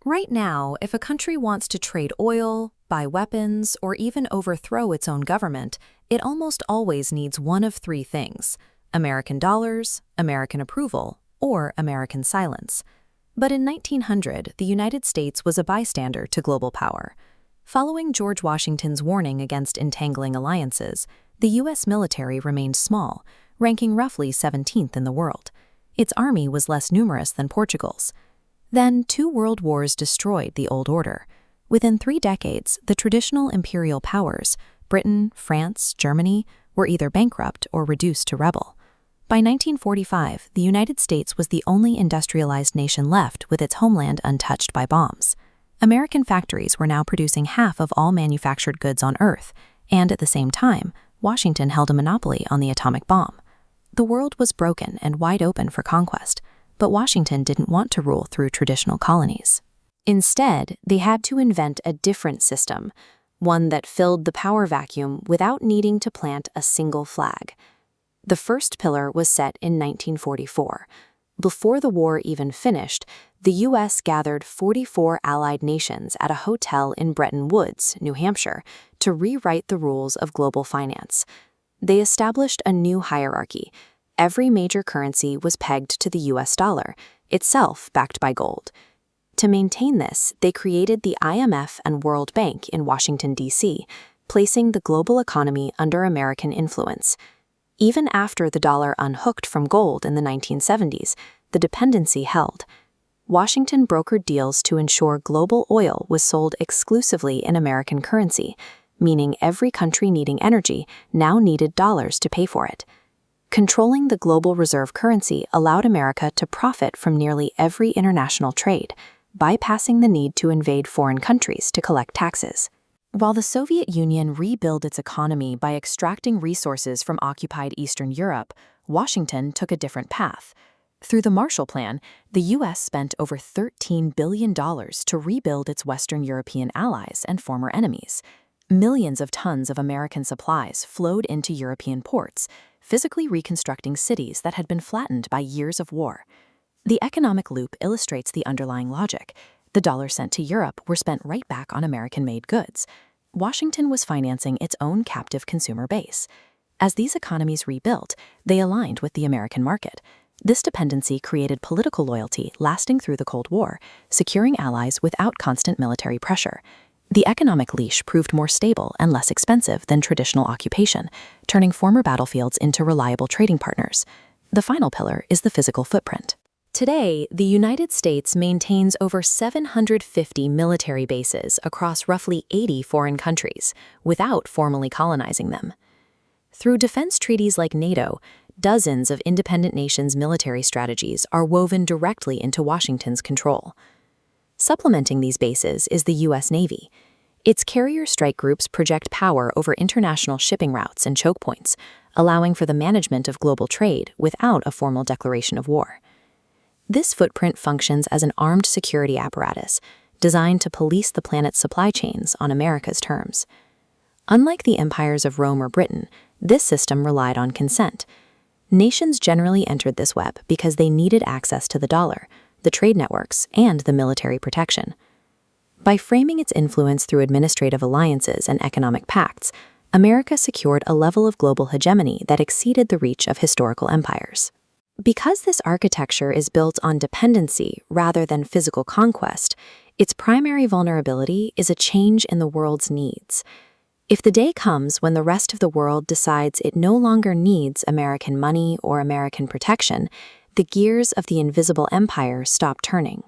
Right now, if a country wants to trade oil, buy weapons, or even overthrow its own government, it almost always needs one of three things: American dollars, American approval, or American silence. But in 1900, the United States was a bystander to global power. Following George Washington's warning against entangling alliances, the U.S. military remained small, ranking roughly 17th in the world. Its army was less numerous than Portugal's. Then, two world wars destroyed the old order. Within 3 decades, the traditional imperial powers, Britain, France, Germany, were either bankrupt or reduced to rebel. By 1945, the United States was the only industrialized nation left with its homeland untouched by bombs. American factories were now producing half of all manufactured goods on Earth, and at the same time, Washington held a monopoly on the atomic bomb. The world was broken and wide open for conquest, but Washington didn't want to rule through traditional colonies. Instead, they had to invent a different system, one that filled the power vacuum without needing to plant a single flag. The first pillar was set in 1944. Before the war even finished, the U.S. gathered 44 allied nations at a hotel in Bretton Woods, New Hampshire, to rewrite the rules of global finance. They established a new hierarchy. Every major currency was pegged to the U.S. dollar, itself backed by gold. To maintain this, they created the IMF and World Bank in Washington, D.C., placing the global economy under American influence. Even after the dollar unhooked from gold in the 1970s, the dependency held. Washington brokered deals to ensure global oil was sold exclusively in American currency, meaning every country needing energy now needed dollars to pay for it. Controlling the global reserve currency allowed America to profit from nearly every international trade, bypassing the need to invade foreign countries to collect taxes. While the Soviet Union rebuilt its economy by extracting resources from occupied Eastern Europe, Washington took a different path. Through the Marshall Plan, the U.S. spent over $13 billion to rebuild its Western European allies and former enemies. Millions of tons of American supplies flowed into European ports, physically reconstructing cities that had been flattened by years of war. The economic loop illustrates the underlying logic. The dollars sent to Europe were spent right back on American-made goods. Washington was financing its own captive consumer base. As these economies rebuilt, they aligned with the American market. This dependency created political loyalty lasting through the Cold War, securing allies without constant military pressure. The economic leash proved more stable and less expensive than traditional occupation, turning former battlefields into reliable trading partners. The final pillar is the physical footprint. Today, the United States maintains over 750 military bases across roughly 80 foreign countries, without formally colonizing them. Through defense treaties like NATO, dozens of independent nations' military strategies are woven directly into Washington's control. Supplementing these bases is the U.S. Navy. Its carrier strike groups project power over international shipping routes and choke points, allowing for the management of global trade without a formal declaration of war. This footprint functions as an armed security apparatus, designed to police the planet's supply chains on America's terms. Unlike the empires of Rome or Britain, this system relied on consent. Nations generally entered this web because they needed access to the dollar, the trade networks, and the military protection. By framing its influence through administrative alliances and economic pacts, America secured a level of global hegemony that exceeded the reach of historical empires. Because this architecture is built on dependency rather than physical conquest, its primary vulnerability is a change in the world's needs. If the day comes when the rest of the world decides it no longer needs American money or American protection, the gears of the invisible empire stop turning.